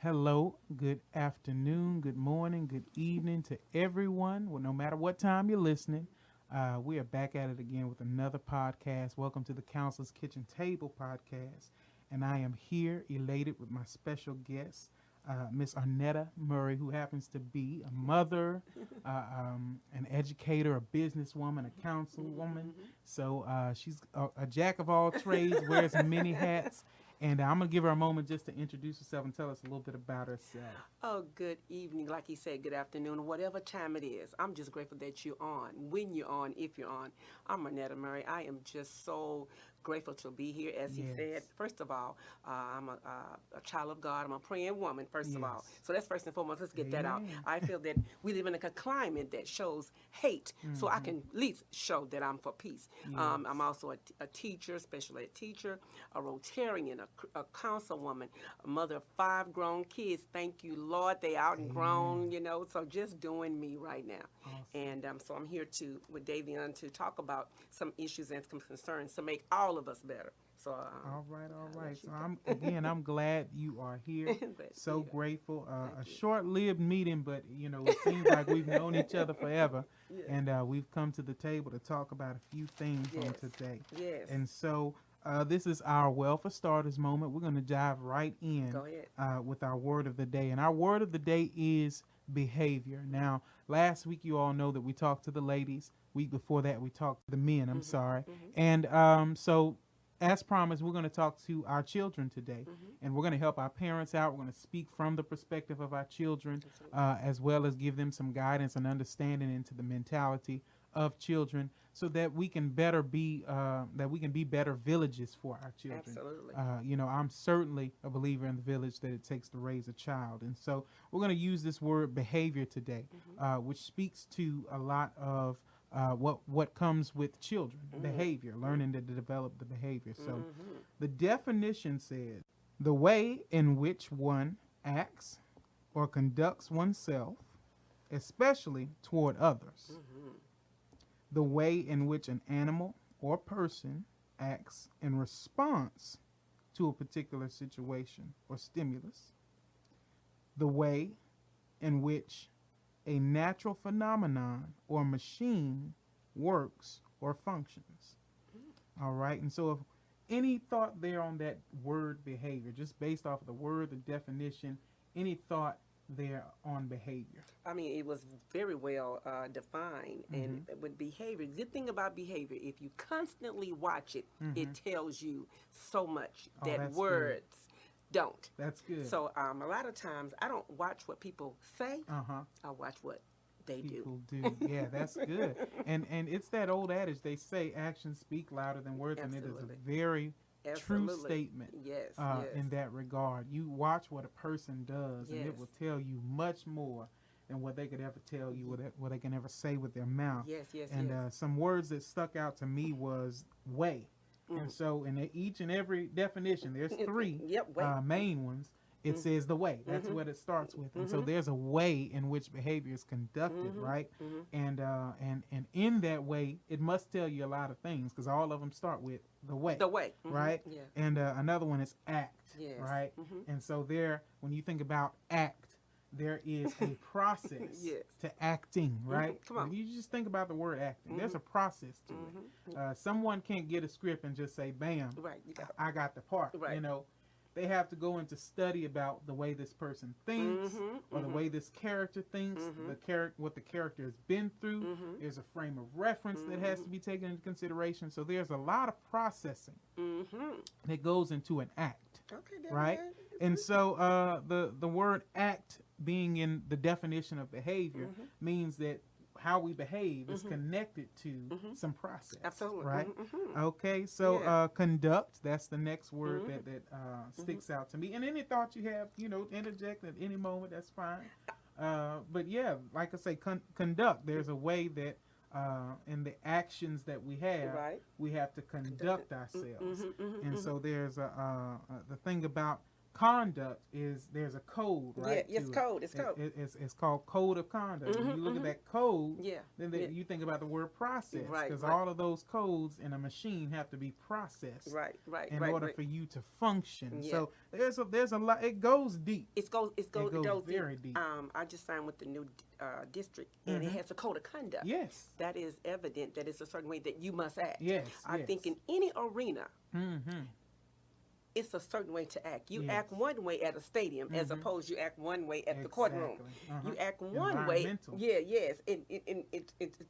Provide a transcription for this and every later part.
Hello, good afternoon, good morning, good evening to everyone. Well, no matter what time you're listening, we are back at it again with another podcast. Welcome to the Council's Kitchen Table podcast. And I am here elated with my special guest, Miss Arnetta Murray, who happens to be a mother, an educator, a businesswoman, a councilwoman. So she's a jack of all trades, wears many hats. And I'm going to give her a moment just to introduce herself and tell us a little bit about herself. Oh, good evening. Like he said, good afternoon, whatever time it is. I'm just grateful that you're on, when you're on, if you're on. I'm Annette Murray. I am just so grateful to be here. As he said, Yes. first of all, I'm a child of God. I'm a praying woman, first of all. Yes. So that's first and foremost. Let's get that out. Amen. I feel that we live in a climate that shows hate, so I can at least show that I'm for peace. I'm Yes. also a teacher, special ed teacher, a Rotarian, a councilwoman, a mother of 5 grown kids. Thank you, Lord. They out and grown, Amen. so just doing me right now. Awesome. And so I'm here with Davion to talk about some issues and some concerns to make all of us better. So All right, all I'll right. let So you I'm glad you are here. go. But, So yeah, grateful. A thank you. short-lived meeting, but it seems like we've known each other forever, Yes, and we've come to the table to talk about a few things on yes, today. yes. And so this is our well for starters moment. We're going to dive right in Go ahead. with our word of the day, and our word of the day is behavior. Now, last week you all know that we talked to the ladies. Week before that we talked to the men. I'm sorry, and so as promised, we're going to talk to our children today, and we're going to help our parents out. We're going to speak from the perspective of our children, Absolutely. as well as give them some guidance and understanding into the mentality of children, so that we can be better villages for our children. Absolutely. I'm certainly a believer in the village that it takes to raise a child, and so we're going to use this word behavior today, which speaks to a lot of what comes with children, behavior, learning to develop the behavior. So, the definition says the way in which one acts or conducts oneself, especially toward others. The way in which an animal or person acts in response to a particular situation or stimulus. The way in which a natural phenomenon or machine works or functions. All right. And so, if any thought there on that word behavior, just based off of the word, the definition, any thought there on behavior? I mean, it was very well defined. And with behavior, good thing about behavior, if you constantly watch it, it tells you so much Oh, that that's good. words don't. That's good. So a lot of times I don't watch what people say. Uh huh. I watch what they do. People do. Yeah, that's good. And it's that old adage, they say actions speak louder than words, and it is Absolutely. a very true Absolutely. statement Yes, in yes. that regard. You watch what a person does, and it Yes. will tell you much more than what they could ever tell you, what they can ever say with their mouth. Yes, yes, And yes. some words that stuck out to me was way. And so in each and every definition, there's three Yep, wait. main ones. It says the way. That's what it starts with. And so there's a way in which behavior is conducted, right? And in that way, it must tell you a lot of things, because all of them start with the way, The way. right? Yeah. And another one is act, Yes. right? And so there, when you think about act, there is a process Yes. to acting, right? Come on. When you just think about the word acting, there's a process to it. Someone can't get a script and just say, bam, Right. You got I got the part. Right. They have to go into study about the way this person thinks, or the way this character thinks, what the character has been through. There's a frame of reference that has to be taken into consideration. So there's a lot of processing that goes into an act, Okay, then, right? man. And so the word act being in the definition of behavior means that how we behave is connected to some process. Absolutely. Right? Okay, so Yeah. Conduct, that's the next word that sticks out to me. And any thought you have, interject at any moment, that's fine. But yeah, like I say, conduct, there's a way that in the actions that we have, Right. we have to conduct ourselves. And so there's the thing about conduct is there's a code, right? Yeah, it's to code. It's code. It's called code of conduct. When you look at that code, then you think about the word process, because all of those codes in a machine have to be processed, in order for you to function. Yeah. So there's a lot. It goes deep. It goes very deep. I just signed with the new district, and it has a code of conduct. Yes. That is evident that it's a certain way that you must act. Yes. I think in any arena, Mm-hmm. it's a certain way to act. You act one way at a stadium as opposed you act one way at the courtroom. You act one way, in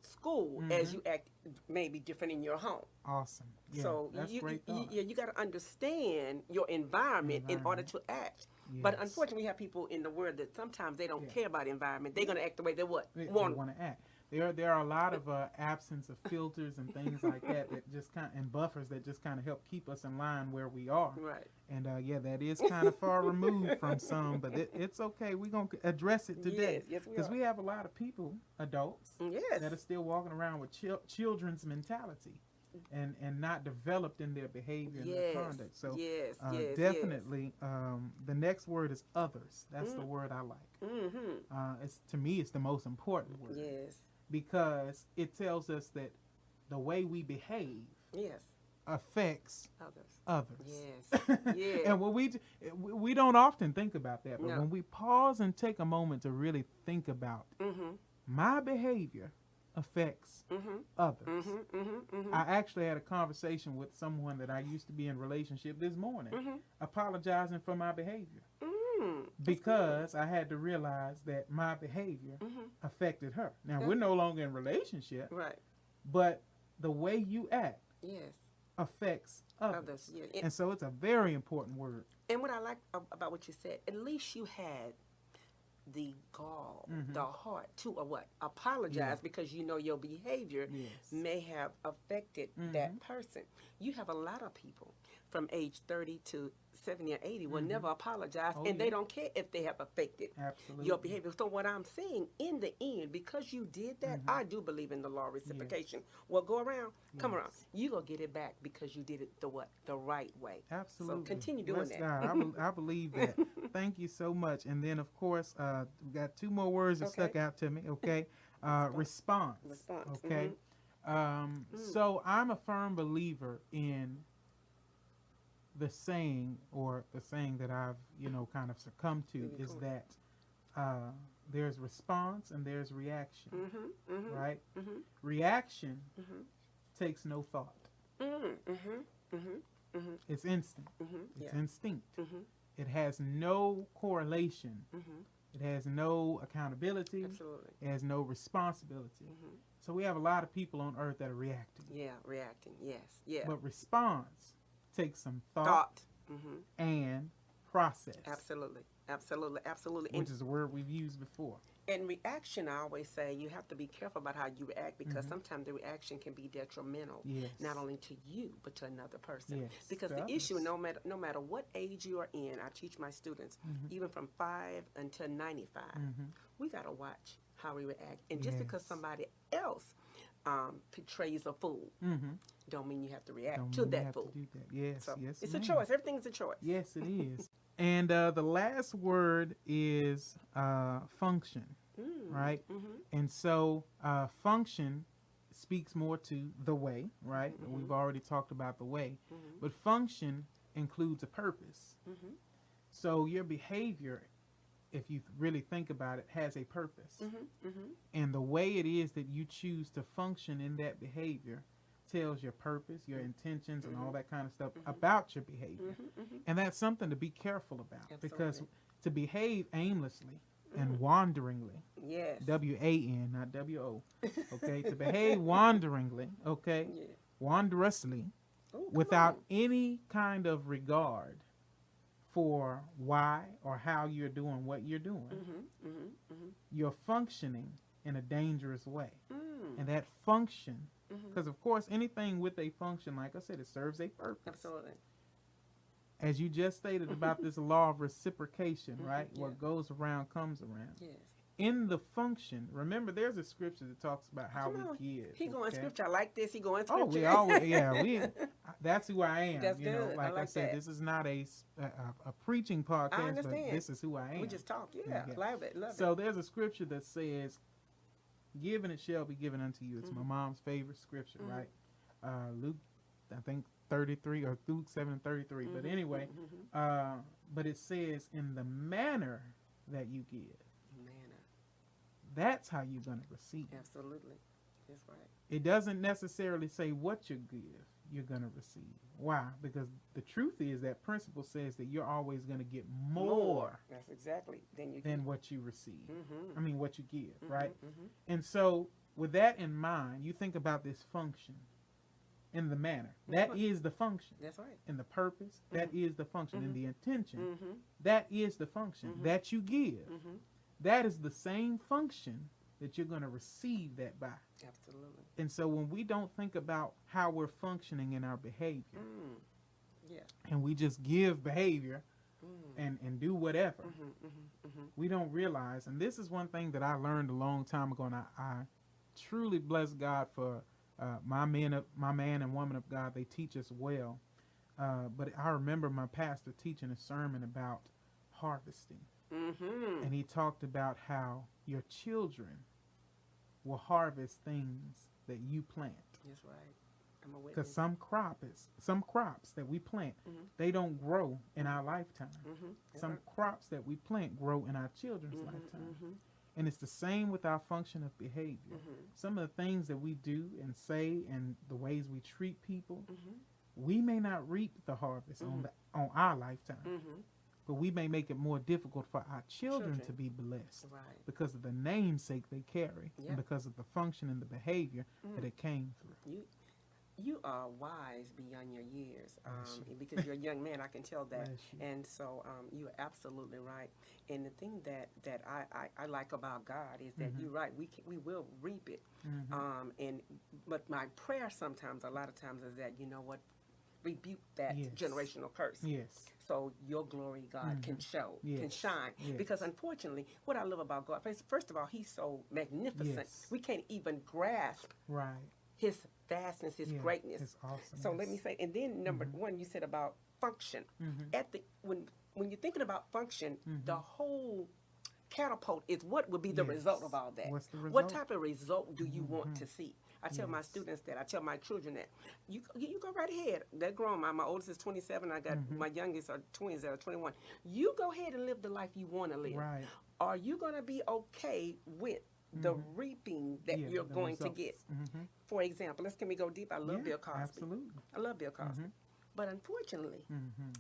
school as you act maybe different in your home. Awesome. Yeah, so that's great thought. you got to understand your environment in order to act. Yes. But unfortunately, we have people in the world that sometimes they don't care about the environment. They're going to act the way they want to act. There are a lot of absence of filters and things like that just and buffers that just kind of help keep us in line where we are. Right. And that is kind of far removed from some, but it's okay. We're gonna address it today. Yes, because we have a lot of people, adults, that are still walking around with children's mentality. And not developed in their behavior and their conduct. So definitely, the next word is others. That's the word I like. Mm-hmm. To me, it's the most important word. Yes. Because it tells us that the way we behave affects others. Yes. Yeah. And when we don't often think about that, but when we pause and take a moment to really think about my behavior affects others. I actually had a conversation with someone that I used to be in a relationship this morning, apologizing for my behavior. Because I had to realize that my behavior affected her. Now, we're no longer in a relationship, but the way you act affects others. Yeah. And so it's a very important word. And what I like about what you said, at least you had the gall, the heart to apologize because you know your behavior may have affected that person. You have a lot of people from age 30 to 70 or 80 will never apologize, and they don't care if they have affected your behavior. So what I'm saying, in the end, because you did that, I do believe in the law of reciprocation. Well, go around, come around. You gonna get it back because you did it the right way. Absolutely. So continue doing that. God, I believe that. Thank you so much. And then, of course, we got two more words that stuck out to me. Okay, response. Okay. So I'm a firm believer in the saying that I've kind of succumbed to is that there's response and there's reaction, right? Reaction takes no thought. It's instant. It's instinct. It has no correlation. It has no accountability. Absolutely. It has no responsibility. So we have a lot of people on earth that are reacting. Yeah, reacting. Yes. Yeah. But response takes some thought. And process. Absolutely. Which is a word we've used before. And reaction, I always say, you have to be careful about how you react because sometimes the reaction can be detrimental, not only to you but to another person. Yes, because the issue, no matter what age you are in, I teach my students, even from 5 until 95, we gotta watch how we react. And just because somebody else portrays a fool, don't mean you have to react to that fool. Yes, so yes, it's a choice. Everything's a choice. Yes, it is. And the last word is function, right? And so function speaks more to the way, right? We've already talked about the way, but function includes a purpose. So your behavior, if you really think about it, has a purpose. And the way it is that you choose to function in that behavior tells your purpose, your intentions, and all that kind of stuff about your behavior. And that's something to be careful about. Because to behave aimlessly and wanderingly, W-A-N, not W-O, okay, to behave wanderingly, okay, wanderously, without any kind of regard for why or how you're doing what you're doing, you're functioning in a dangerous way. And that function, because of course anything with a function, like I said, it serves a purpose. Absolutely. As you just stated about this law of reciprocation, right? What goes around comes around. Yes. In the function, remember there's a scripture that talks about how we give. He going scripture. I like this. He going scripture. Oh, we always, that's who I am. That's you know, good. like I said, that. this is not a preaching podcast, I but understand. this is who I am. We just talk. Yeah, love it. So there's a scripture that says, "Give and it shall be given unto you." It's my mom's favorite scripture, right? Luke, I think 33 or Luke 7:33. But anyway, but it says, "In the manner that you give." That's how you're going to receive. Absolutely. That's right. It doesn't necessarily say what you give, you're going to receive. Why? Because the truth is that principle says that you're always going to get more. That's exactly than what you receive. I mean, what you give, right? And so with that in mind, you think about this function in the manner. That is the function. That's right. In the purpose, that is the function. In the intention, that is the function that you give. That is the same function that you're going to receive that by. Absolutely. And so when we don't think about how we're functioning in our behavior, and we just give behavior and do whatever, we don't realize, and this is one thing that I learned a long time ago, and I truly bless God for my man and woman of God. They teach us well. But I remember my pastor teaching a sermon about harvesting. And he talked about how your children will harvest things that you plant. That's right. I'm a witness. Because some crops that we plant, they don't grow in our lifetime. Some crops that we plant grow in our children's lifetime. And it's the same with our function of behavior. Some of the things that we do and say and the ways we treat people, we may not reap the harvest on our lifetime. But we may make it more difficult for our children to be blessed because of the namesake they carry and because of the function and the behavior that it came through. You are wise beyond your years because you're a young man. I can tell that. And so you're absolutely right. And the thing that I like about God is that you're right. We will reap it. But my prayer sometimes, a lot of times, is that, you know what, rebuke that generational curse. So your glory, God, can show, can shine. Because unfortunately, what I love about God, first of all, he's so magnificent. We can't even grasp his vastness, his greatness. His awesomeness. So let me say, and then number one, you said about function. At the when you're thinking about function, the whole catapult is what would be the result of all that. What's the result? What type of result do you want to see? I tell my students that. I tell my children that. You go right ahead. They're grown. My oldest is 27. I got my youngest are twins that are 21. You go ahead and live the life you want to live. Right. Are you going to be okay with the reaping that you're going to get? For example, can we go deep? I love Bill Cosby. Absolutely. I love Bill Cosby. But unfortunately,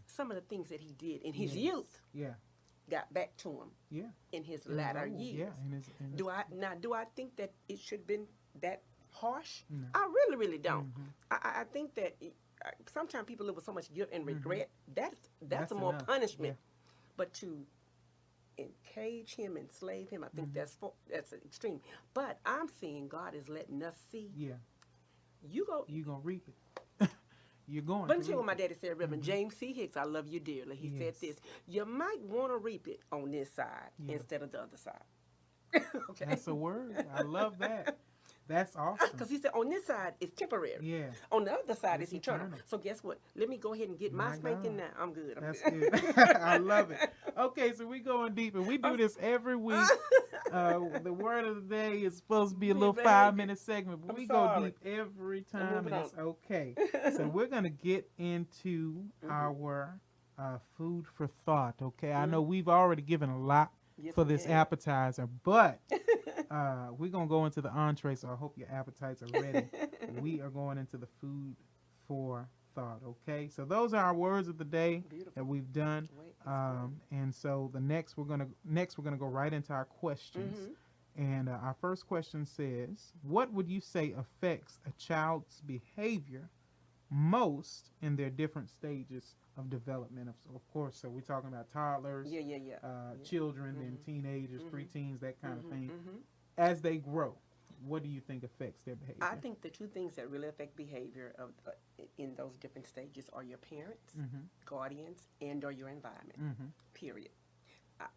some of the things that he did in his youth got back to him in his latter years. Do I think that it should have been that harsh? No. I really, really don't. I think that sometimes people live with so much guilt and regret. That's a more punishment. But to encage him, enslave him, I think that's extreme. But I'm seeing God is letting us see. You're gonna reap it. You're going. But let me tell you what my daddy said, Reverend James C. Hicks. I love you dearly. He said this: you might want to reap it on this side instead of the other side. Okay. That's a word. I love that. That's awesome. Because he said on this side it's temporary. On the other side it's eternal. So guess what? Let me go ahead and get my spanking now. I'm good. That's good. I love it. Okay, so we going deep, and we do this every week. The word of the day is supposed to be a little 5-minute segment, but we go deep every time, and it's okay. So we're gonna get into our food for thought. Okay, I know we've already given a lot for this appetizer, but we're going to go into the entree, so I hope your appetites are ready. We are going into the food for thought, okay? So those are our words of the day that we've done. And so the next we're going to go right into our questions. And our first question says, what would you say affects a child's behavior most in their different stages of development? Of course, so we're talking about toddlers, children, and teenagers, preteens, that kind of thing. As they grow, what do you think affects their behavior? I think the two things that really affect behavior in those different stages are your parents, guardians, and or your environment, period.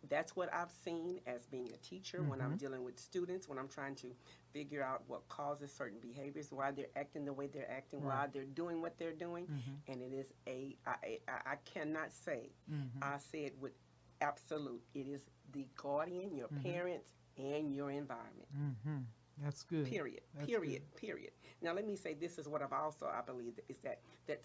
that's what I've seen as being a teacher when I'm dealing with students, when I'm trying to figure out what causes certain behaviors, why they're acting the way they're acting, why they're doing what they're doing. And it is I cannot say, I say it with absolute, it is the guardian, your parents, and your environment. That's good. Period. That's period. good. Period. Now, let me say this is what I believe is that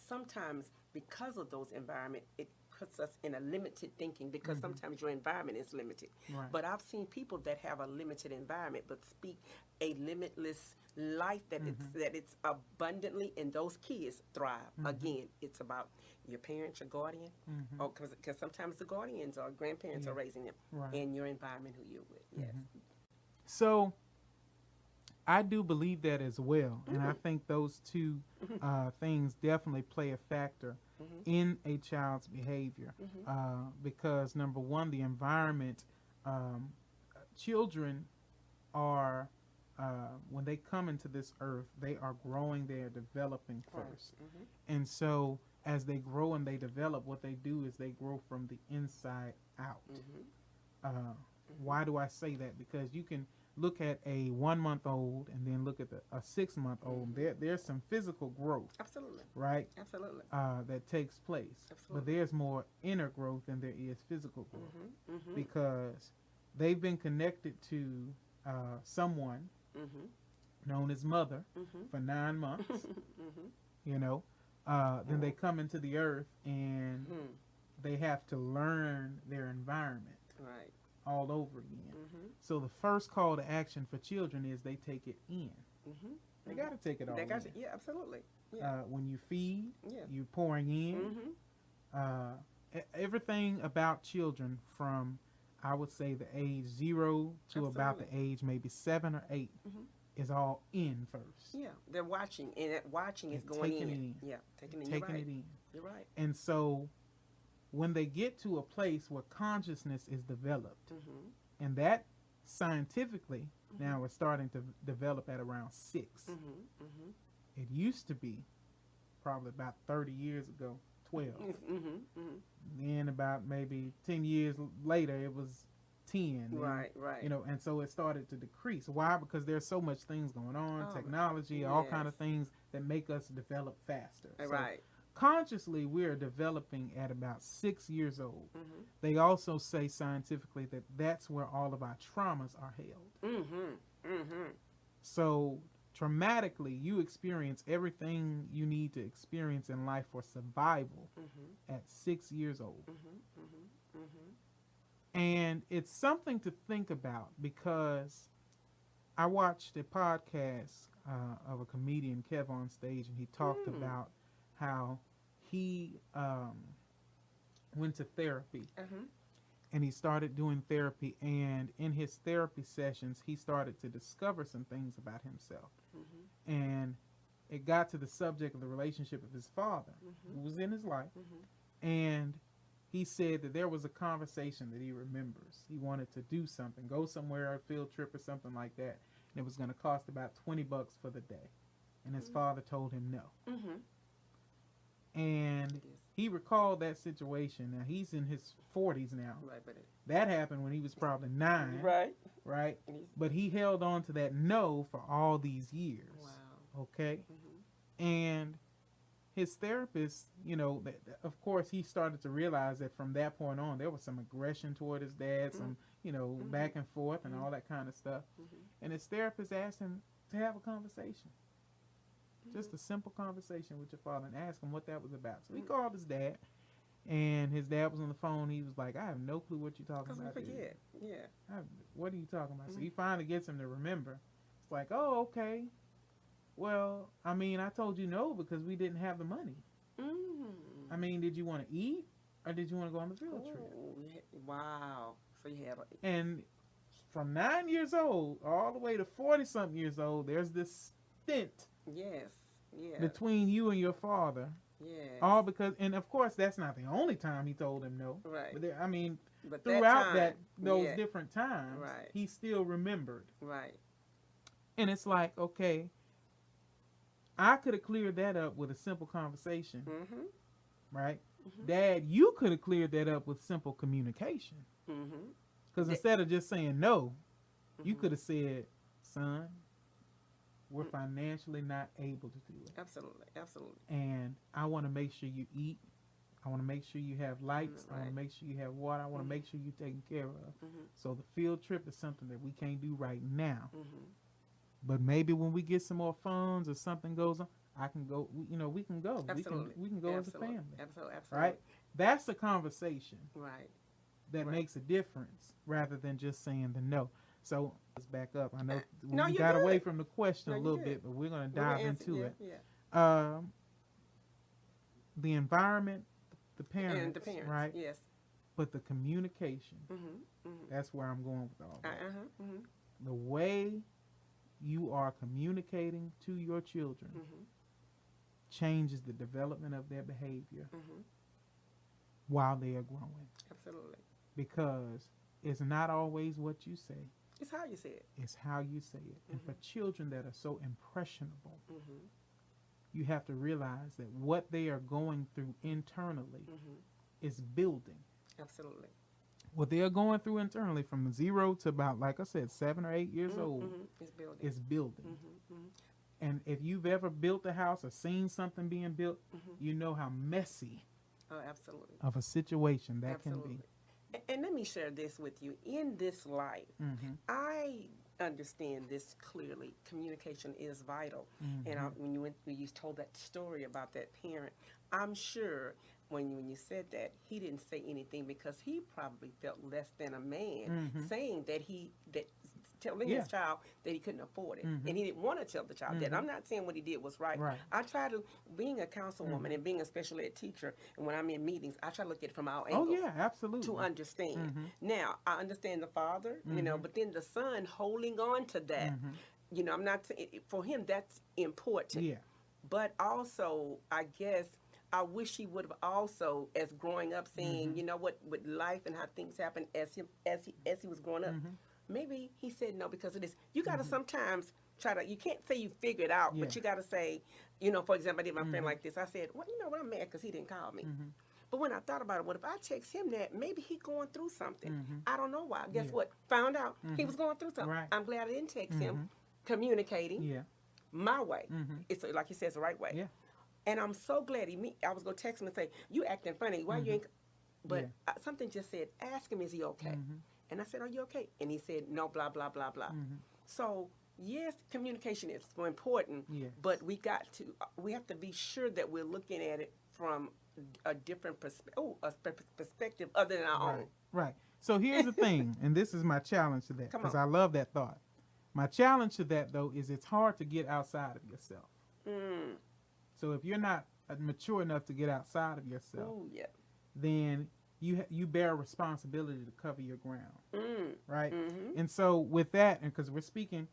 sometimes because of those environment, it puts us in a limited thinking because sometimes your environment is limited. Right. But I've seen people that have a limited environment but speak a limitless life that it's abundantly, and those kids thrive. Again, it's about your parents, your guardian, because sometimes the guardians or grandparents are raising them, and your environment who you're with. Yes. So I do believe that as well, and I think those two things definitely play a factor in a child's behavior, because number one, the environment, children are, when they come into this earth, they are growing, they are developing first. And so as they grow and they develop, what they do is they grow from the inside out. Why do I say that? Because you can look at a 1-month-old and then look at a 6-month-old. There's some physical growth. Absolutely. Right? Absolutely. That takes place. Absolutely. But there's more inner growth than there is physical growth. Because they've been connected to someone known as mother for 9 months. You know, then they come into the earth and they have to learn their environment. Right. All over again. So the first call to action for children is they take it in. They got to take it all in. Yeah, absolutely. Yeah. When you feed, you're pouring in. Everything about children from, I would say, the age 0 to about the age maybe 7 or 8 is all in first. Yeah, they're watching, and that watching is going in. Yeah, taking it in. You're right. And so when they get to a place where consciousness is developed, and that scientifically now we're starting to develop at around 6. It used to be probably about 30 years ago, 12. Then about maybe 10 years later, it was 10. Right. You know, and so it started to decrease. Why? Because there's so much things going on, technology, all kind of things that make us develop faster. Right. Consciously, we are developing at about 6 years old. They also say scientifically that that's where all of our traumas are held. So traumatically, you experience everything you need to experience in life for survival at 6 years old. And it's something to think about, because I watched a podcast of a comedian, Kev, on stage, and he talked about how he went to therapy, and he started doing therapy, and in his therapy sessions he started to discover some things about himself, and it got to the subject of the relationship of his father, who was in his life, and he said that there was a conversation that he remembers. He wanted to do something, go somewhere, a field trip or something like that, and it was going to cost about $20 for the day, and his father told him no. And he recalled that situation. Now, he's in his 40s now. Right, but that happened when he was probably 9. Right? But he held on to that no for all these years. Wow. Okay? And his therapist, you know, of course, he started to realize that from that point on, there was some aggression toward his dad, some, you know, back and forth and all that kind of stuff. And his therapist asked him to have a conversation. Just a simple conversation with your father, and ask him what that was about. So he called his dad, and his dad was on the phone. He was like, I have no clue what you're talking about. Because we forget. Yeah. What are you talking about? So he finally gets him to remember. It's like, oh, okay. Well, I mean, I told you no because we didn't have the money. I mean, did you want to eat, or did you want to go on the field trip? Wow. So you have and from 9 years old all the way to 40-something years old, there's this stint between you and your father. All because, and of course, that's not the only time he told him no. Right. But there, I mean, but throughout those different times, right, he still remembered. Right. And it's like, okay, I could have cleared that up with a simple conversation. right? Dad, you could have cleared that up with simple communication. Because instead of just saying no, you could have said, son, we're financially not able to do it. Absolutely, absolutely. And I want to make sure you eat. I want to make sure you have lights. I want to make sure you have water. I want to make sure you're taken care of. So the field trip is something that we can't do right now. But maybe when we get some more funds or something goes on, I can go. We can go. Absolutely. We can go as a family. Absolutely. Right. That's the conversation. Right. That makes a difference rather than just saying the no. So let's back up. I know we you got good. away from the question a little bit, but we're going to dive into it. The environment, the parents, and the parents, right? Yes. But the communication, that's where I'm going with all that. The way you are communicating to your children changes the development of their behavior while they are growing. Absolutely. Because it's not always what you say. It's how you say it. It's how you say it. And for children that are so impressionable, you have to realize that what they are going through internally is building. Absolutely. What they are going through internally from 0 to about, like I said, 7 or 8 years old is building. And if you've ever built a house or seen something being built, you know how messy absolutely. of a situation that can be. And let me share this with you. In this life, I understand this clearly. Communication is vital. And when you told that story about that parent, I'm sure when you said that, he didn't say anything because he probably felt less than a man, saying telling his child that he couldn't afford it, and he didn't want to tell the child that. I'm not saying what he did was right. I try to, being a councilwoman and being a special ed teacher, and when I'm in meetings, I try to look at it from all angles. Oh yeah, absolutely. To understand. Now I understand the father, but then the son holding on to that. I'm not saying for him that's important. Yeah. But also, I guess I wish he would have also, as growing up, seeing with life and how things happen as he was growing up. Maybe he said no because of this. You got to sometimes try to, you can't say you figure it out, but you got to say, for example, I did my friend like this. I said, well, what, I'm mad because he didn't call me. But when I thought about it, what if I text him that, maybe he going through something. I don't know why. Guess what? Found out he was going through something. I'm glad I didn't text him, communicating my way. It's like he says, the right way. Yeah. And I'm so glad I was going to text him and say, you acting funny. Why you ain't? But something just said, ask him, is he okay? And I said, are you okay? And he said, no, blah, blah, blah, blah. So, yes, communication is so important, but we have to be sure that we're looking at it from a different perspective other than our own. Right. So here's the thing, and this is my challenge to that, because I love that thought. My challenge to that, though, is it's hard to get outside of yourself. So if you're not mature enough to get outside of yourself, then you bear responsibility to cover your ground, right? And so with that, and because we're speaking,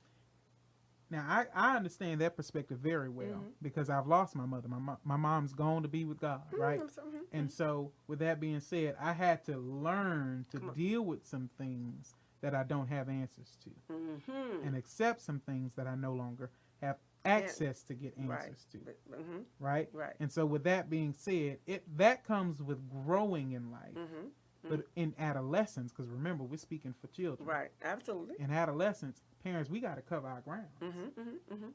now I understand that perspective very well because I've lost my mother. My mom's gone to be with God, right? And so with that being said, I had to learn to deal with some things that I don't have answers to and accept some things that I no longer have access to get answers to, right? And so with that being said, that comes with growing in life, but in adolescence, because remember, we're speaking for children. Right, absolutely. In adolescence, parents, we got to cover our ground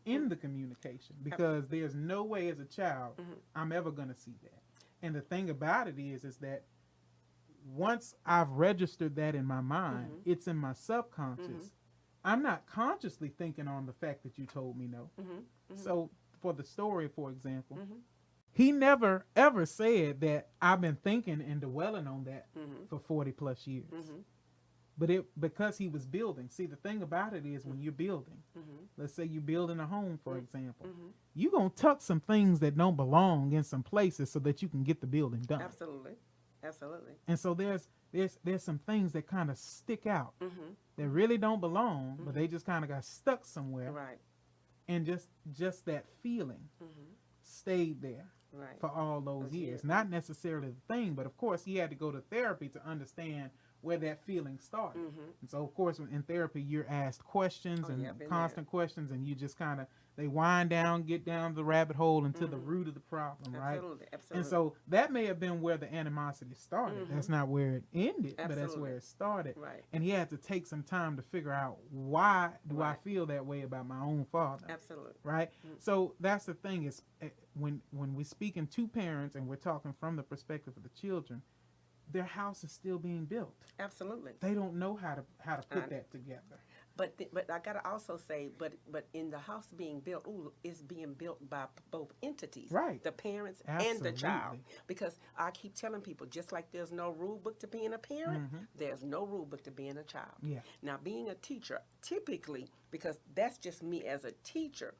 in the communication because there's no way as a child I'm ever going to see that. And the thing about it is that once I've registered that in my mind, it's in my subconscious. I'm not consciously thinking on the fact that you told me no. So for the story, for example, he never ever said that I've been thinking and dwelling on that for 40 plus years. But because he was building. See, the thing about it is when you're building, let's say you're building a home, for example, you're going to tuck some things that don't belong in some places so that you can get the building done. Absolutely. Absolutely. And so there's some things that kind of stick out that really don't belong, but they just kind of got stuck somewhere. Right. And just that feeling stayed there for all those years. Not necessarily the thing, but of course he had to go to therapy to understand where that feeling started. And so of course in therapy you're asked questions and constant questions, and you just kind of they wind down, get down the rabbit hole into the root of the problem, right? Absolutely. And so that may have been where the animosity started. That's not where it ended, but that's where it started. Right. And he had to take some time to figure out, why do I feel that way about my own father? Absolutely. Right? So that's the thing, is when we're speaking to parents and we're talking from the perspective of the children, their house is still being built. Absolutely. They don't know how to put that together. But I gotta also say, but in the house being built, it's being built by both entities, right? The parents Absolutely. and the child. Because I keep telling people, just like there's no rule book to being a parent, there's no rule book to being a child. Yeah. Now, being a teacher, typically, because that's just me as a teacher,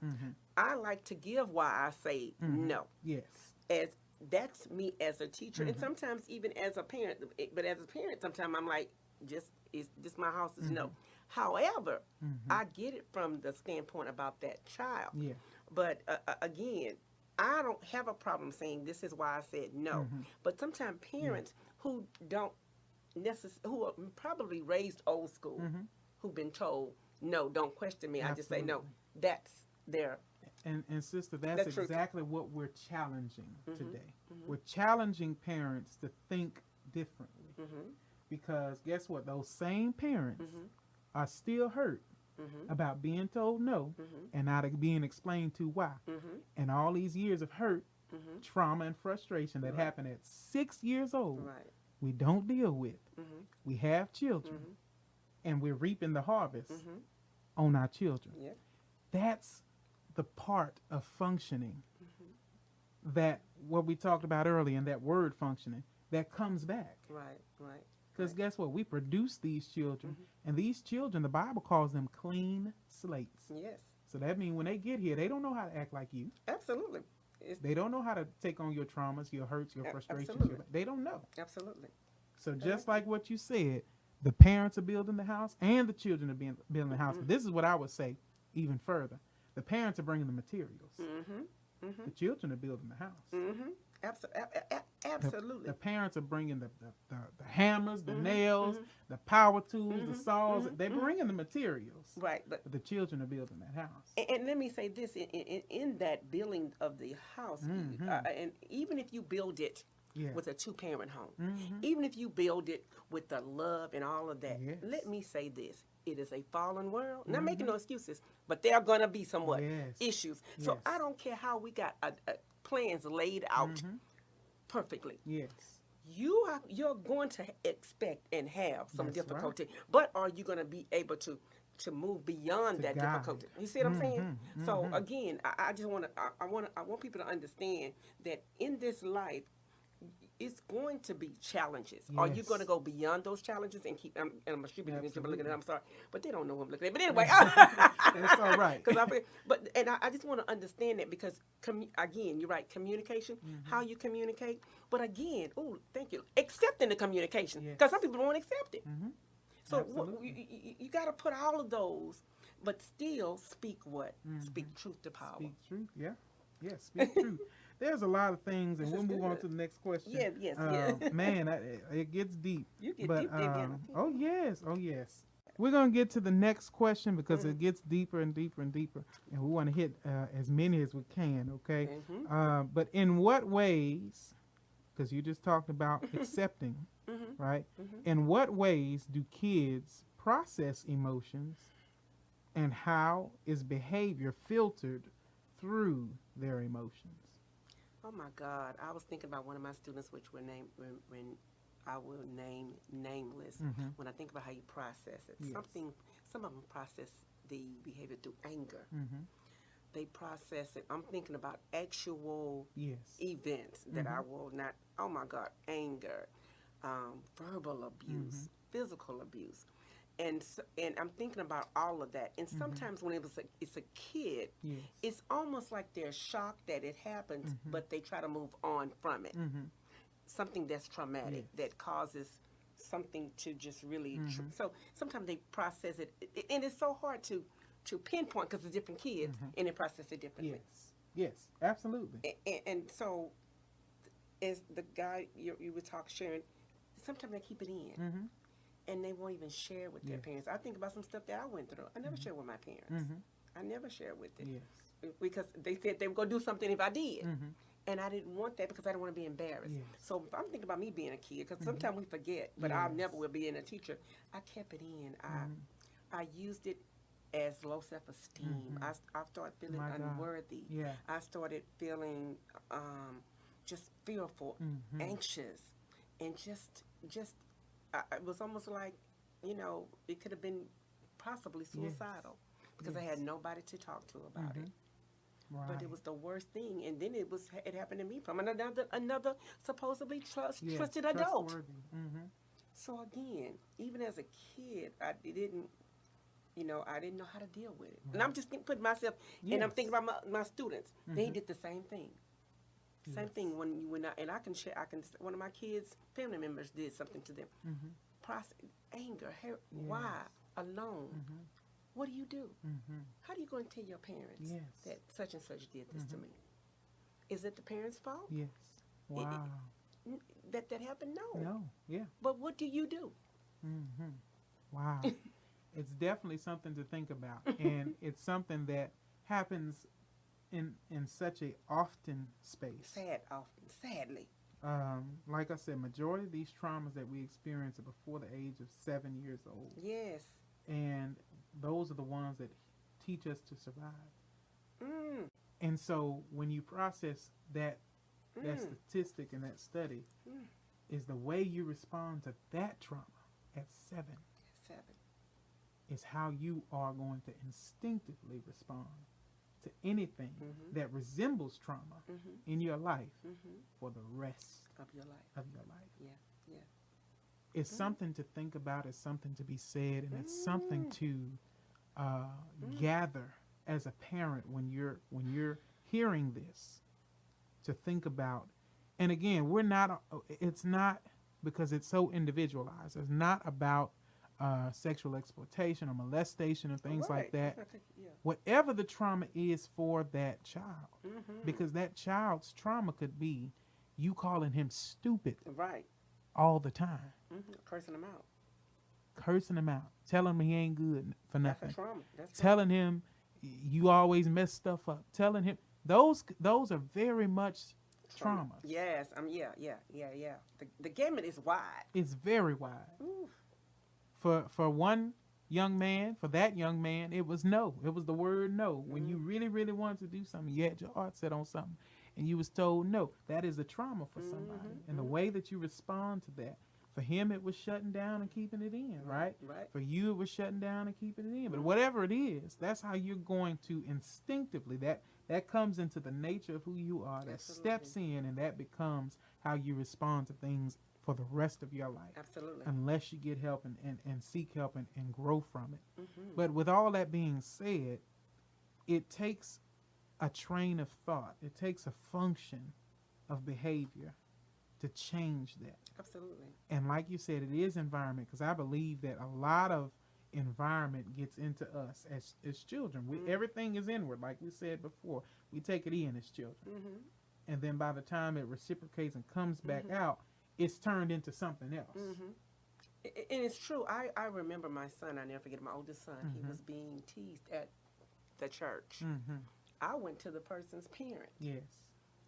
I like to give why I say no. Yes. As that's me as a teacher, and sometimes even as a parent. But as a parent, sometimes I'm like, just my house is no. However, I get it from the standpoint about that child. Yeah. But again, I don't have a problem saying this is why I said no. But sometimes parents who don't who are probably raised old school, who've been told no, don't question me. Absolutely. I just say no. That's their. And sister, that's exactly what we're challenging today. We're challenging parents to think differently. Because guess what? Those same parents are still hurt about being told no and not being explained to why. And all these years of hurt, trauma, and frustration that happened at 6 years old, we don't deal with. We have children, and we're reaping the harvest on our children. Yeah. That's the part of functioning that what we talked about earlier, and that word functioning, that comes back. Right, right. Because guess what? We produce these children, and these children, the Bible calls them clean slates. Yes. So that means when they get here, they don't know how to act like you. Absolutely. They don't know how to take on your traumas, your hurts, your frustrations. They don't know. Absolutely. So just like what you said, the parents are building the house and the children are building the house. But this is what I would say even further. The parents are bringing the materials. The children are building the house. Absolutely. The parents are bringing the hammers, the nails, the power tools, the saws. They're bringing the materials. Right. But the children are building that house. And let me say this, in that building of the house, and even if you build it with a two-parent home, even if you build it with the love and all of that, let me say this. It is a fallen world. Not making no excuses, but there are going to be somewhat issues. So I don't care how we got plans laid out perfectly. Yes. You're going to expect and have some difficulty, but are you going to be able to move beyond that difficulty? You see what I'm saying? So again, I just I want people to understand that in this life, it's going to be challenges. Yes. Are you going to go beyond those challenges and keep? And I'm looking at it. I'm sorry, but they don't know who I'm looking at. But anyway, it's all right. I just want to understand that because again, you're right. Communication, how you communicate. But again, thank you. Accepting the communication because some people won't accept it. So you got to put all of those, but still speak what? Speak truth to power. Speak truth. Yeah. Yes. Speak truth. There's a lot of things, and we'll move on to the next question. Yes. Man, it gets deep. You get deep, oh yes. We're gonna get to the next question because it gets deeper and deeper and deeper, and we want to hit as many as we can. Okay. But in what ways? Because you just talked about accepting, right? In what ways do kids process emotions, and how is behavior filtered through their emotions? Oh my God! I was thinking about one of my students, which were named when I will name nameless. When I think about how you process it, some of them process the behavior through anger. They process it. I'm thinking about actual events that I will not. Oh my God! Anger, verbal abuse, physical abuse. And I'm thinking about all of that. And sometimes when it's a kid, it's almost like they're shocked that it happens, but they try to move on from it. Something that's traumatic that causes something to just really. So sometimes they process it, and it's so hard to pinpoint because it's different kids, and they process it differently. Yes, absolutely. And so, as the guy you were sharing, sometimes they keep it in. And they won't even share with their parents. I think about some stuff that I went through. I never shared with my parents. I never shared with them. because they said they were going to do something if I did. Mm-hmm. And I didn't want that because I didn't want to be embarrassed. Yes. So if I'm thinking about me being a kid, because sometimes we forget, but I never will be a teacher. I kept it in. I used it as low self-esteem. I started feeling unworthy. Yeah. I started feeling just fearful, anxious, and just it was almost like, you know, it could have been possibly suicidal because I had nobody to talk to about it. Right. But it was the worst thing, and then it happened to me from another supposedly trusted adult. So again, even as a kid, I didn't know how to deal with it. And I'm just putting myself, and I'm thinking about my students. They did the same thing. Same thing when I can share. One of my kids' family members did something to them. Anger, why alone? What do you do? How do you go and tell your parents that such and such did this to me? Is it the parents' fault? Yes. Wow. That happened? No. No. Yeah. But what do you do? Wow. It's definitely something to think about, and it's something that happens in such a often space. Sadly. Like I said, majority of these traumas that we experience are before the age of 7 years old. Yes. And those are the ones that teach us to survive. And so when you process that statistic and that study, is the way you respond to that trauma at 7 is how you are going to instinctively respond to anything that resembles trauma in your life for the rest of your life. Yeah. It's something to think about. It's something to be said, and it's something to gather as a parent when you're hearing this, to think about. And again, it's not because it's so individualized. It's not about sexual exploitation or molestation and things like that. Whatever the trauma is for that child, because that child's trauma could be you calling him stupid all the time. Cursing him out. Telling him he ain't good for nothing. That's a trauma. Telling him you always mess stuff up. Telling him those are very much traumas. Yes. Yeah. The gamut is wide. It's very wide. Oof. For one young man, for that young man, it was no. It was the word no. When you really, really wanted to do something, you had your heart set on something, and you was told no. That is a trauma for somebody. And the way that you respond to that, for him it was shutting down and keeping it in, right? For you it was shutting down and keeping it in. But whatever it is, that's how you're going to instinctively, that comes into the nature of who you are, that steps in, and that becomes how you respond to things for the rest of your life. Absolutely. Unless you get help and seek help and grow from it. But with all that being said, it takes a train of thought. It takes a function of behavior to change that. Absolutely. And like you said, it is environment, because I believe that a lot of environment gets into us as children. Everything is inward, like we said before. We take it in as children. And then by the time it reciprocates and comes back out, it's turned into something else. And it's true. I remember my son. I never forget my oldest son. He was being teased at the church. I went to the person's parent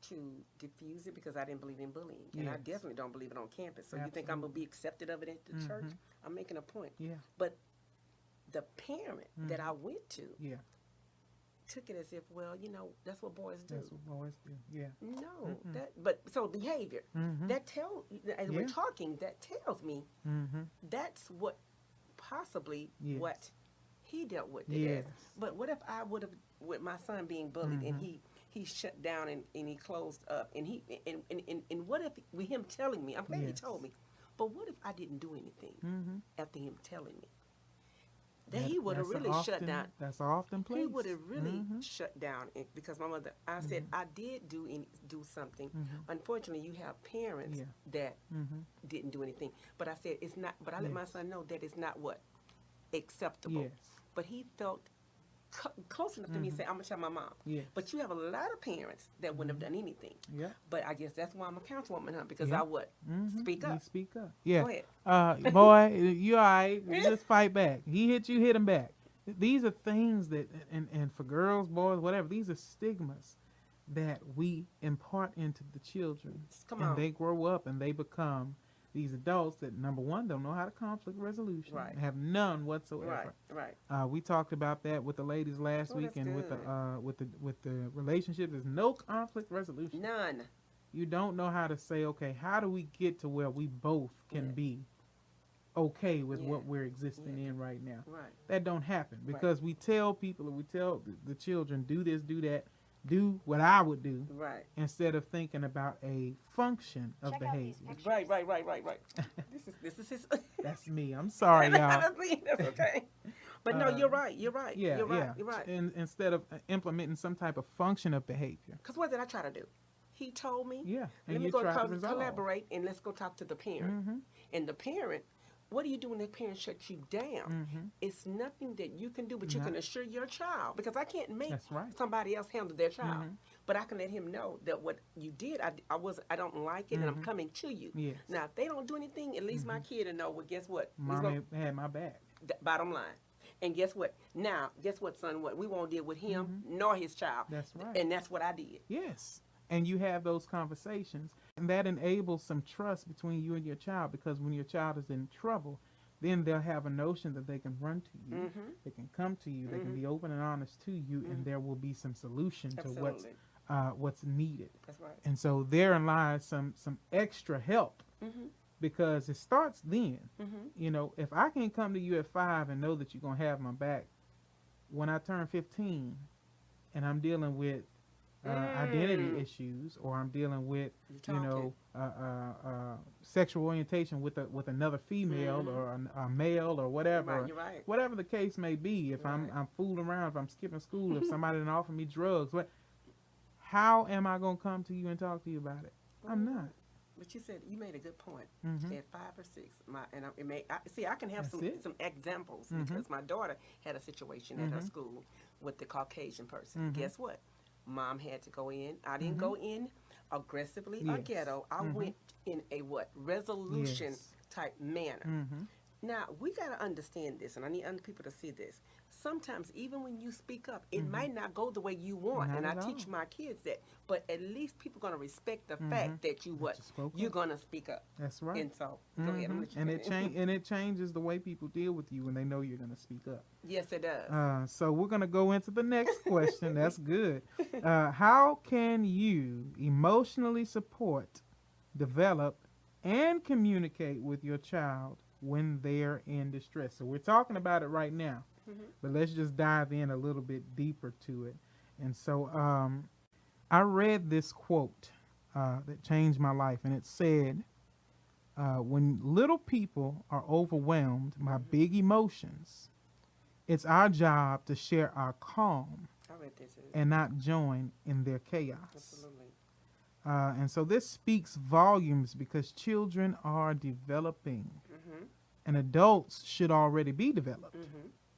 to diffuse it because I didn't believe in bullying. And I definitely don't believe it on campus. So you think I'm going to be accepted of it at the church? I'm making a point. But the parent that I went to took it as if, well, you know, that's what boys do. That's what boys do. Yeah. No, so behavior that as we're talking, that tells me that's what possibly what he dealt with. But what if I would have, with my son being bullied and he shut down and he closed up and what if with him telling me? I'm glad he told me. But what if I didn't do anything after him telling me? That he would have really shut down. That's often place. He would have really shut down because my mother. I said I did do something. Unfortunately, you have parents that didn't do anything. But I said it's not. But I let my son know that it's not what acceptable. But he felt close enough to me to say, I'm going to tell my mom. But you have a lot of parents that wouldn't have done anything. But I guess that's why I'm a councilwoman, because I would speak up. You speak up. Yeah. Go ahead. Boy, you all right. You just fight back. He hit you, hit him back. These are things that, and for girls, boys, whatever, these are stigmas that we impart into the children. Come and on. they grow up and they become these adults that, number one, don't know how to conflict resolution, Right. have none whatsoever. Right. We talked about that with the ladies last week, that's and good. with the relationship, there's no conflict resolution. None. You don't know how to say, okay, how do we get to where we both can be okay with what we're existing in right now? Right. That don't happen because we tell people, or we tell the children, do this, do that, do what I would do, Right. instead of thinking about a function of behavior. Right. This is his. That's me. I'm sorry, y'all. That's okay. But no, you're right. You're right. Yeah, You're right. And instead of implementing some type of function of behavior. Because what did I try to do? He told me. Yeah. And Let me you go try to resolve. collaborate and let's go talk to the parent. Mm-hmm. And the parent, what do you do when the parent shuts you down? Mm-hmm. It's nothing that you can do, but you can assure your child, because I can't make That's right. somebody else handle their child. Mm-hmm. But I can let him know that what you did, I don't like it, and I'm coming to you. Yes. Now, if they don't do anything, at least my kid will know. Well, guess what? Mommy had my back. Bottom line. And guess what? Now, guess what, son? What we won't deal with him nor his child. That's right. And that's what I did. Yes. And you have those conversations, and that enables some trust between you and your child, because when your child is in trouble, then they'll have a notion that they can run to you, they can come to you, they can be open and honest to you, and there will be some solution to what's needed. That's right. And so therein lies some extra help, because it starts then. You know, if I can come to you at 5 and know that you're going to have my back, when I turn 15 and I'm dealing with identity issues, or I'm dealing with, sexual orientation with another female or a male or whatever, whatever the case may be. If I'm fooling around, if I'm skipping school, if somebody didn't offer me drugs, how am I going to come to you and talk to you about it? I'm not. But you said, you made a good point. Mm-hmm. At 5 or 6, I can have some examples, because my daughter had a situation at her school with the Caucasian person. Guess what? Mom had to go in. I didn't go in aggressively or ghetto. I went in a resolution type manner. Now, we got to understand this, and I need other people to see this. Sometimes, even when you speak up, it might not go the way you want. And I teach my kids that. But at least people are going to respect the fact that you're going to speak up. That's right. And so, go ahead. I'm gonna let you and it changes the way people deal with you when they know you're going to speak up. Yes, it does. So we're going to go into the next question. That's good. How can you emotionally support, develop, and communicate with your child when they're in distress? So we're talking about it right now, but let's just dive in a little bit deeper to it. And so I read this quote that changed my life, and it said, when little people are overwhelmed by big emotions, it's our job to share our calm and not join in their chaos. Absolutely. And so this speaks volumes, because children are developing, and adults should already be developed.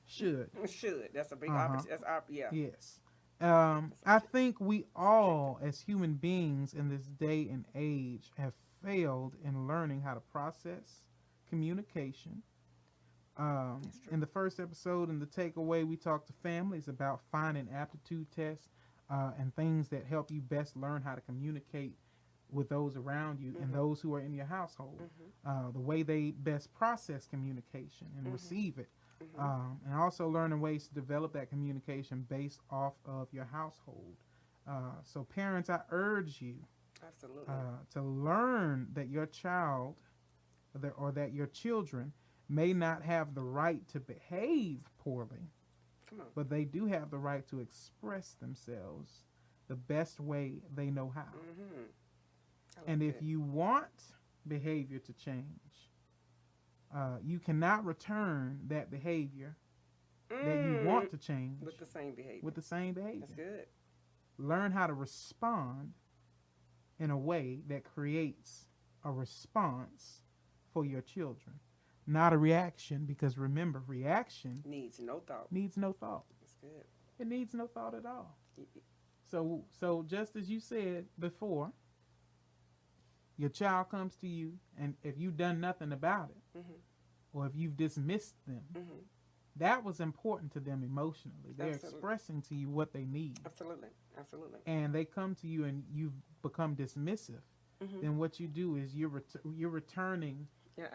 Should. That's a big opportunity. Yes. I think we all, as human beings in this day and age, have failed in learning how to process communication. In the first episode, in the takeaway, we talked to families about finding aptitude tests and things that help you best learn how to communicate with those around you and those who are in your household, the way they best process communication and receive it, and also learning ways to develop that communication based off of your household. So parents, I urge you to learn that your child or that your children may not have the right to behave poorly, but they do have the right to express themselves the best way they know how. And if you want behavior to change, you cannot return that behavior that you want to change with the same behavior. That's good. Learn how to respond in a way that creates a response for your children, not a reaction, because remember, reaction needs no thought. That's good. It needs no thought at all. So just as you said before, your child comes to you, and if you've done nothing about it, or if you've dismissed them, that was important to them emotionally. They're Absolutely. expressing to you what they need. Absolutely. Absolutely. And they come to you and you become dismissive. Then what you do is you're returning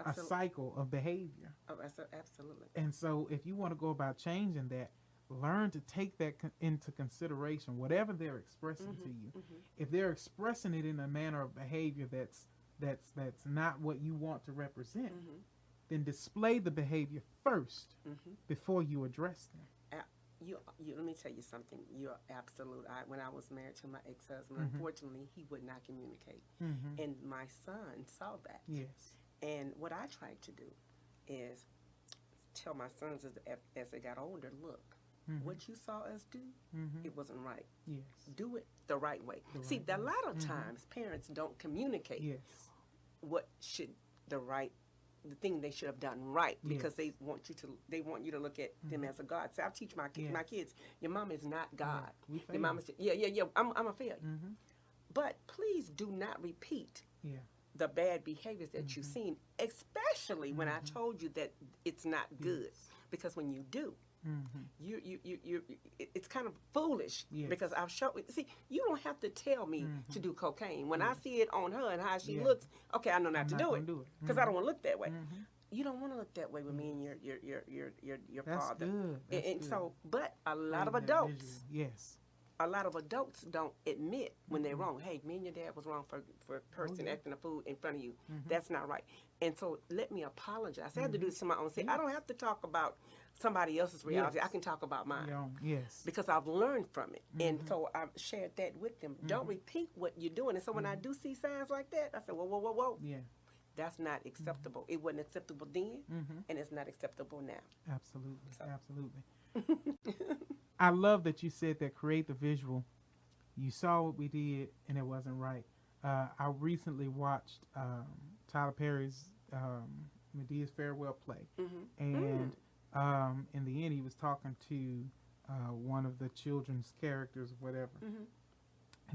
a cycle of behavior. Oh, absolutely. And so if you want to go about changing that, learn to take that into consideration, whatever they're expressing to you. If they're expressing it in a manner of behavior that's not what you want to represent, then display the behavior first before you address them. Let me tell you something. You're absolute. When I was married to my ex-husband, unfortunately, he would not communicate, and my son saw that. Yes. And what I tried to do is tell my sons as they got older, look, what you saw us do, it wasn't right. Yes. Do it the right way. See, a lot of times parents don't communicate what should the thing they should have done right, because they want you to look at them as a God. So I teach my kids, your mom is not God. Your mom is I'm a failure. But please do not repeat the bad behaviors that you've seen, especially when I told you that it's not good. Because when you do, it's kind of foolish, because I've shown. See, you don't have to tell me to do cocaine. When I see it on her and how she looks, okay, I know not to do it, because I don't want to look that way. You don't want to look that way with me and your father. Good. That's and good. So, but a lot of adults, yes, a lot of adults don't admit when they're wrong. Hey, me and your dad was wrong for a person acting a fool in front of you. That's not right. And so let me apologize. I had to do this to my own. See, I don't have to talk about somebody else's reality. I can talk about mine. Yes. Because I've learned from it. And so I've shared that with them. Don't repeat what you're doing. And so when I do see signs like that, I say, whoa. Yeah. That's not acceptable. It wasn't acceptable then, and it's not acceptable now. Absolutely. So. Absolutely. I love that you said that, create the visual. You saw what we did, and it wasn't right. I recently watched Tyler Perry's Medea's farewell play, and in the end, he was talking to one of the children's characters, whatever, and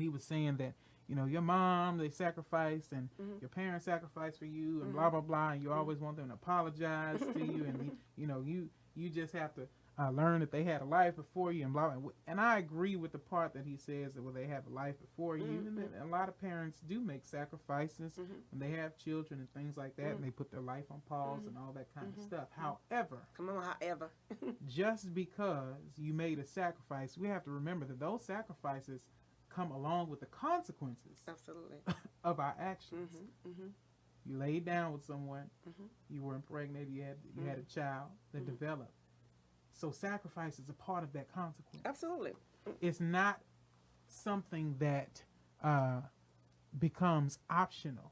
he was saying that, you know, your mom, they sacrificed, and your parents sacrificed for you, and blah blah blah, and you always want them to apologize to you, and you just have to learn that they had a life before you, and blah, blah. And I agree with the part that he says that, well, they have a life before you, and that a lot of parents do make sacrifices when they have children and things like that, and they put their life on pause and all that kind of stuff. However, just because you made a sacrifice, we have to remember that those sacrifices come along with the consequences of our actions. You laid down with someone, you were impregnated, you had a child that developed. So sacrifice is a part of that consequence. Absolutely. It's not something that becomes optional.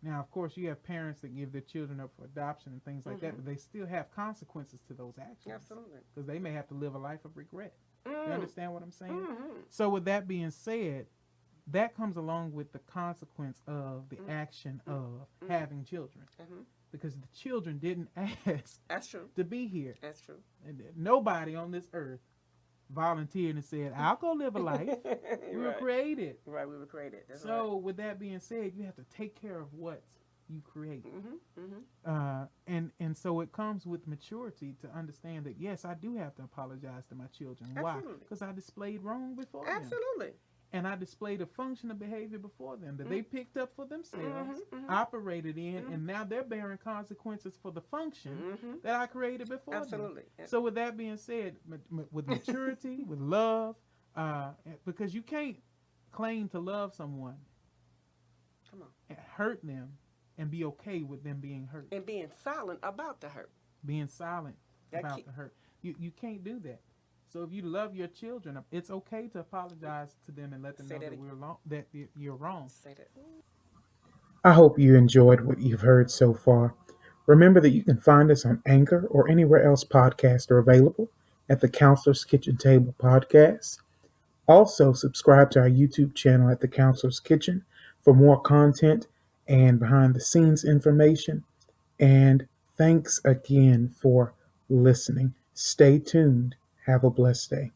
Now, of course, you have parents that give their children up for adoption and things like that, but they still have consequences to those actions. Absolutely. Because they may have to live a life of regret. You understand what I'm saying? So with that being said, that comes along with the consequence of the action of having children. Because the children didn't ask to be here. That's true. And nobody on this earth volunteered and said, I'll go live a life. We were created. Right, we were created. That's so with that being said, you have to take care of what you create. And so it comes with maturity to understand that, yes, I do have to apologize to my children. Why? Because I displayed wrong before them. And I displayed a function of behavior before them that they picked up for themselves, operated in, and now they're bearing consequences for the function that I created before them. So with that being said, with maturity, with love, because you can't claim to love someone and hurt them and be okay with them being hurt. And being silent about the hurt. Being silent about the hurt. You can't do that. So if you love your children, it's okay to apologize to them and let them know that you're wrong. I hope you enjoyed what you've heard so far. Remember that you can find us on Anchor or anywhere else podcasts are available at the Counselor's Kitchen Table Podcast. Also, subscribe to our YouTube channel at the Counselor's Kitchen for more content and behind-the-scenes information. And thanks again for listening. Stay tuned. Have a blessed day.